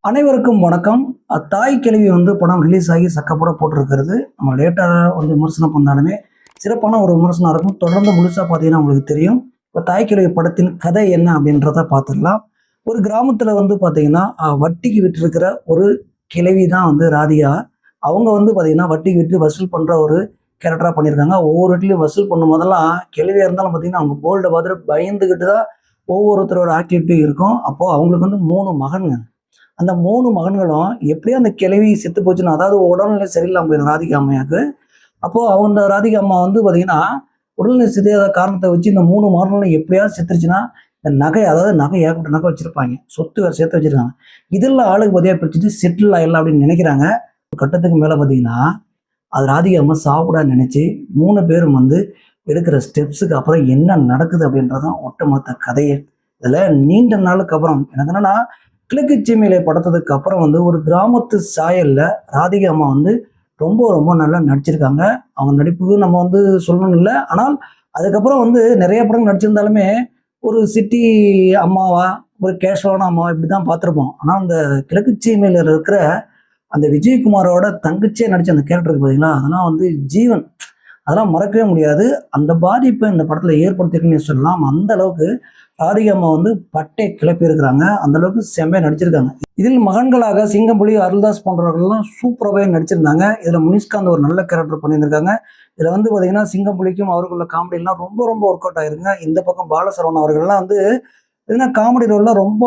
அனைவருக்கும் வணக்கம். தாய் கிழவி படம் ரிலீஸ் ஆகி சக்கப்போட போட்டிருக்கிறது. நம்ம லேட்டாக விமர்சனம் பண்ணாலுமே சிறப்பான ஒரு விமர்சனம் இருக்கும். தொடர்ந்து முழுசாக பார்த்தீங்கன்னா உங்களுக்கு தெரியும். இப்போ தாய் கிழவி படத்தின் கதை என்ன அப்படின்றத பார்த்துடலாம். ஒரு கிராமத்தில் பார்த்தீங்கன்னா வட்டிக்கு விட்டுருக்கிற ஒரு கிழவி தான் ராதிகா. அவங்க பார்த்தீங்கன்னா வட்டிக்கு விட்டு வசூல் பண்ணுற ஒரு கேரக்டராக பண்ணியிருக்காங்க. ஒவ்வொரு வீட்லையும் வசூல் பண்ணும் போதெல்லாம் கிழவியாக இருந்தாலும் பார்த்தீங்கன்னா அவங்க போல்டை பார்த்துட்டு பயந்துக்கிட்டு தான் ஒவ்வொருத்தரோட ஆக்டிவிட்டி இருக்கும். அப்போது அவங்களுக்கு 3 மகன்கள். அந்த 3 மகன்களும் எப்படியோ அந்த கிழவி செத்து போச்சுன்னா, அதாவது உடல்நிலை சரியில்லாமல் போயிடும் ராதிகா அம்மையாவுக்கு. அப்போ அவங்க ராதிகா அம்மா பார்த்தீங்கன்னா, உடல்நிலை சரியாத காரணத்தை வச்சு இந்த 3 மகன்களும் எப்படியாவது செத்துருச்சுன்னா, இந்த நகை, அதாவது நகை ஏகப்பட்ட நகை வச்சிருப்பாங்க, சொத்து வேறு சேர்த்து வச்சிருக்காங்க. இதெல்லாம் ஆளுக்கு பதியாக பிரிச்சுட்டு செட்டில் ஆயிடலாம் அப்படின்னு நினைக்கிறாங்க. ஒரு கட்டத்துக்கு மேலே பார்த்தீங்கன்னா, அது ராதிகா அம்மா சாப்பிடான்னு நினச்சி 3 பேரும் எடுக்கிற ஸ்டெப்ஸுக்கு அப்புறம் என்ன நடக்குது அப்படின்றதான் ஒட்டுமொத்த கதையே. இதில் நீண்ட நாளுக்கு அப்புறம் எனக்கு என்னன்னா, கிழக்கு சீமையிலே படத்ததுக்கு அப்புறம் ஒரு கிராமத்து சாயல்ல ராதிகா அம்மா ரொம்ப ரொம்ப நல்லா நடிச்சிருக்காங்க. அவங்க நடிப்புக்கு நம்ம சொல்லணும் இல்லை. ஆனால் அதுக்கப்புறம் நிறைய படம் நடிச்சிருந்தாலுமே ஒரு சிட்டி அம்மாவா, ஒரு கேஷுவலான அம்மாவா இப்படி தான் பார்த்துருப்போம். ஆனால் அந்த கிழக்கு சீமையில இருக்கிற அந்த விஜயகுமாரோட தங்கச்சியே நடிச்ச அந்த கேரக்டருக்கு பார்த்தீங்களா, அதெல்லாம் ஜீவன். அதெல்லாம் மறக்கவே முடியாது. அந்த பாதிப்பை இந்த படத்தில் ஏற்படுத்திருக்குன்னு சொல்லலாம். அந்த அளவுக்கு ராதிகா அம்மா பட்டை கிளப்பி இருக்கிறாங்க. அந்த அளவுக்கு செம்மையாக நடிச்சிருக்காங்க. இதில் மகன்களாக சிங்கம்புலி, அருள்தாஸ் போன்றவர்கள்லாம் சூப்பராகவே நடிச்சிருந்தாங்க. இதில் முனிஷ்காந்த் ஒரு நல்ல கேரக்டர் பண்ணியிருந்திருக்காங்க. இதில் பார்த்தீங்கன்னா சிங்கம்புலிக்கும் அவருக்குள்ள காமெடிலாம் ரொம்ப ரொம்ப ஒர்க் அவுட் ஆயிருங்க. இந்த பக்கம் பாலசரவணன் அவர்கள்லாம் பார்த்தீங்கன்னா காமெடி ரோல்லாம் ரொம்ப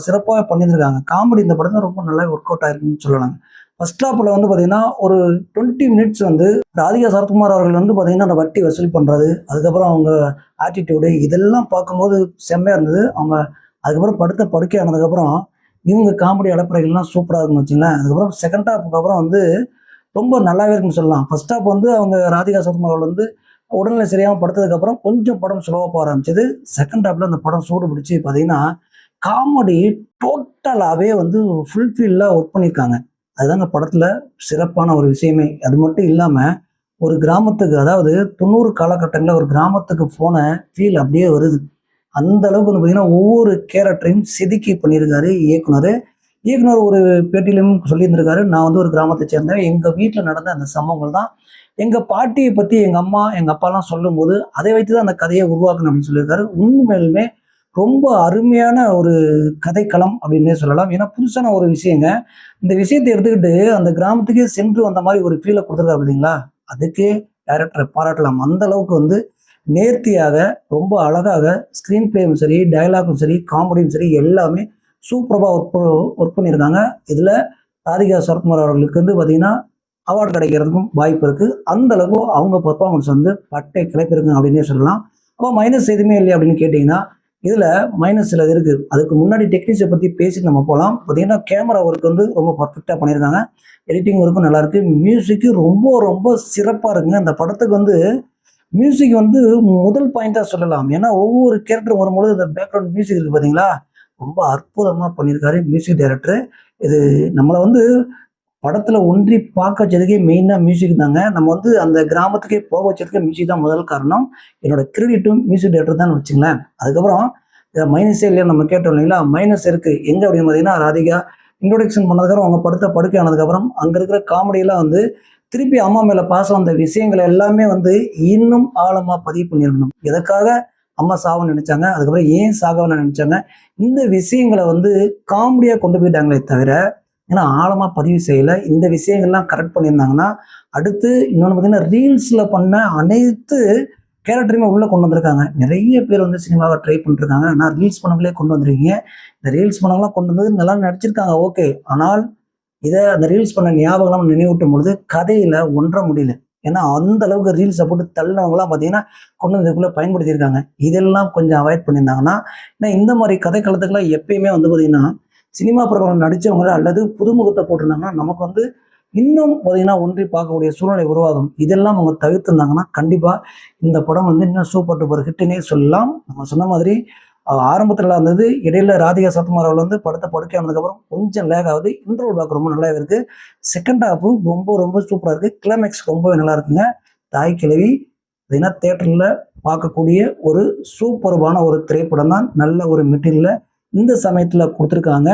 சிறப்பாக பண்ணியிருந்திருக்காங்க. காமெடி இந்த படத்தில் ரொம்ப நல்லா ஒர்க் அவுட் ஆயிருக்குன்னு சொல்லலாங்க. ஃபர்ஸ்ட் ஹாப்பில் பார்த்தீங்கன்னா ஒரு 20 மினிட்ஸ் ராதிகா சரத்குமார் அவர்கள் பார்த்தீங்கன்னா அந்த வட்டி வசூல் பண்ணுறது, அதுக்கப்புறம் அவங்க ஆட்டிடியூடு இதெல்லாம் பார்க்கும்போது செம்மையாக இருந்தது. அவங்க அதுக்கப்புறம் படுக்கை ஆனதுக்கப்புறம் இவங்க காமெடி அலப்பறைகள்லாம் சூப்பராக இருக்குன்னு வச்சுங்களேன். அதுக்கப்புறம் செகண்ட் ஹாப்புக்கு அப்புறம் ரொம்ப நல்லாவே இருக்குன்னு சொல்லலாம். ஃபர்ஸ்ட் ஹாப் அவங்க ராதிகா சரத்குமார் அவர்கள் உடல்நிலை சரியாமல் படுத்ததுக்கப்புறம் கொஞ்சம் படம் ஸ்லோவாக போக ஆரம்பிச்சது. செகண்ட் ஹாப்பில் அந்த படம் சூடு பிடிச்சி பார்த்தீங்கன்னா காமெடி டோட்டலாகவே ஃபுல்ஃபில்லாக ஒர்க் பண்ணியிருக்காங்க. அதுதாங்க படத்தில் சிறப்பான ஒரு விஷயமே. அது மட்டும் இல்லாமல் ஒரு கிராமத்துக்கு, அதாவது 90 காலகட்டங்களில் ஒரு கிராமத்துக்கு போன ஃபீல் அப்படியே வருது. அந்த அளவுக்கு பார்த்தீங்கன்னா ஒவ்வொரு கேரக்டரையும் செதுக்கி பண்ணியிருக்காரு இயக்குனர். இயக்குனர் ஒரு பேட்டியிலும் சொல்லியிருந்திருக்காரு, நான் ஒரு கிராமத்தை சேர்ந்தேன், எங்கள் வீட்டில் நடந்த அந்த சம்பவங்கள் தான் எங்கள் பாட்டியை பற்றி எங்கள் அம்மா எங்கள் அப்பாலாம் சொல்லும்போது அதை வைத்து தான் அந்த கதையை உருவாக்கணும் அப்படின்னு சொல்லியிருக்காரு. உண்மையிலுமே ரொம்ப அருமையான ஒரு கதைக்களம் அப்படின்னே சொல்லலாம். ஏன்னா புதுசான ஒரு விஷயங்க. இந்த விஷயத்தை எடுத்துக்கிட்டு அந்த கிராமத்துக்கே சென்று வந்த மாதிரி ஒரு ஃபீலை கொடுத்துருக்காரு பார்த்தீங்களா, அதுக்கே டைரக்டரை பாராட்டலாம். அந்த அளவுக்கு நேர்த்தியாக ரொம்ப அழகாக ஸ்க்ரீன் பிளேயும் சரி, டயலாகும் சரி, காமெடியும் சரி எல்லாமே சூப்பராக ஒர்க் பண்ணியிருக்காங்க. இதில் ராதிகா சரத்குமார் அவர்களுக்கு பார்த்தீங்கன்னா அவார்டு கிடைக்கிறதுக்கும் வாய்ப்பு இருக்குது. அந்த அளவுக்கு அவங்க பர்ஃபார்மன்ஸ் பட்டை கிளப்பியிருக்குங்க அப்படின்னே சொல்லலாம். அப்போ மைனஸ் எதுவுமே இல்லை அப்படின்னு கேட்டிங்கன்னா இதில் மைனஸ் சில இருக்குது. அதுக்கு முன்னாடி டெக்னிக்ஸை பற்றி பேசிட்டு நம்ம போகலாம். பார்த்தீங்கன்னா கேமரா ஒர்க் ரொம்ப பர்ஃபெக்டாக பண்ணியிருக்காங்க. எடிட்டிங் ஒர்க்கும் நல்லாயிருக்கு. மியூசிக்கு ரொம்ப ரொம்ப சிறப்பாக இருக்குங்க. அந்த படத்துக்கு மியூசிக் முதல் பாயிண்ட்டாக சொல்லலாம். ஏன்னா ஒவ்வொரு கேரக்டரும் வரும்பொழுது இந்த பேக்ரவுண்ட் மியூசிக் இருக்குது பார்த்தீங்களா, ரொம்ப அற்புதமாக பண்ணியிருக்காரு மியூசிக் டைரக்டர். இது நம்மளை படத்தில் ஒன்றி பார்க்க வச்சதுக்கே மெயினாக மியூசிக் தாங்க. நம்ம அந்த கிராமத்துக்கே போக வச்சதுக்கே மியூசிக் தான் முதல் காரணம். என்னோட கிரெடிட்டும் மியூசிக் டைரக்டர் தான் வச்சுங்களேன். அதுக்கப்புறம் இதை மைனஸே இல்லையா நம்ம கேட்டோம் இல்லைங்களா, மைனஸ் இருக்குது எங்கே அப்படின்னு பார்த்தீங்கன்னா, ராதிகா இன்ட்ரோடக்ஷன் பண்ணதுக்கப்புறம் அவங்க படுக்கை ஆனதுக்கப்புறம் அங்கே இருக்கிற காமெடியெல்லாம் திருப்பி அம்மா மேலே பாசம் அந்த விஷயங்களை எல்லாமே இன்னும் ஆழமாக பதிவு பண்ணியிருக்கணும். எதுக்காக அம்மா சாவன்னு நினச்சாங்க, அதுக்கப்புறம் ஏன் சாகவன்னு நினச்சாங்க, இந்த விஷயங்களை காமெடியாக கொண்டு போயிட்டாங்களே தவிர ஏன்னா ஆழமாக பதிவு செய்யலை. இந்த விஷயங்கள்லாம் கரெக்ட் பண்ணியிருந்தாங்கன்னா அடுத்து இன்னொன்று பார்த்தீங்கன்னா ரீல்ஸில் பண்ண அனைத்து கேரக்டரையுமே உள்ளே கொண்டு வந்திருக்காங்க. நிறைய பேர் சினிமாவை ட்ரை பண்ணிருக்காங்க. ஆனால் ரீல்ஸ் பண்ணவங்களே கொண்டு வந்திருக்கீங்க. இந்த ரீல்ஸ் பண்ணவங்களாம் கொண்டு வந்தது நல்லா நடிச்சிருக்காங்க, ஓகே. ஆனால் இதை அந்த ரீல்ஸ் பண்ண ஞாபகம் நினைவூட்டும் பொழுது கதையில் ஒன்ற முடியல. ஏன்னா அந்த அளவுக்கு ரீல்ஸை போட்டு தள்ளினவங்களாம் பார்த்தீங்கன்னா கொண்டு வந்ததுக்குள்ளே பயன்படுத்தியிருக்காங்க. இதெல்லாம் கொஞ்சம் அவாய்ட் பண்ணியிருந்தாங்கன்னா, ஏன்னா இந்த மாதிரி கதை களத்துக்கெல்லாம் எப்பயுமே பார்த்தீங்கன்னா சினிமா பிரபலம் நடித்தவங்க அல்லது புதுமுகத்தை போட்டிருந்தாங்கன்னா நமக்கு இன்னும் பார்த்தீங்கன்னா ஒன்றி பார்க்கக்கூடிய சூழ்நிலை உருவாகும். இதெல்லாம் அவங்க தவிர்த்திருந்தாங்கன்னா கண்டிப்பாக இந்த படம் இன்னும் சூப்பர் டூப்பர் ஹிட்டுன்னே சொல்லலாம். நம்ம சொன்ன மாதிரி ஆரம்பத்தில் இருந்தது, இடையில ராதிகா சரத்குமார் அவர்கள் படத்தை படுக்கை ஆனதுக்கப்புறம் கொஞ்சம் லேக் ஆகுது. இன்ட்ரோல் பார்க்க ரொம்ப நல்லா இருக்குது. செகண்ட் ஹாஃபு ரொம்ப ரொம்ப சூப்பராக இருக்குது. கிளைமேக்ஸ் ரொம்பவே நல்லா இருக்குங்க. தாய் கிழவி பார்த்தீங்கன்னா தேட்டரில் பார்க்கக்கூடிய ஒரு சூப்பர்பான ஒரு திரைப்படம் தான். நல்ல ஒரு மெட்டீரியலில் இந்த சமயத்தில் கொடுத்துருக்காங்க.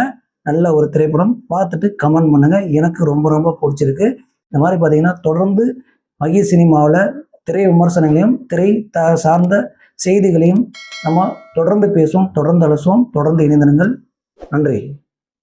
நல்ல ஒரு திரைப்படம். பார்த்துட்டு கமெண்ட் பண்ணுங்கள். எனக்கு ரொம்ப ரொம்ப பிடிச்சிருக்கு. இந்த மாதிரி பார்த்தீங்கன்னா தொடர்ந்து மகி சினிமாவில் திரை விமர்சனங்களையும் சார்ந்த செய்திகளையும் நம்ம தொடர்ந்து பேசுவோம், தொடர்ந்து அலசுவோம். தொடர்ந்து இணைந்திருங்கள். நன்றி.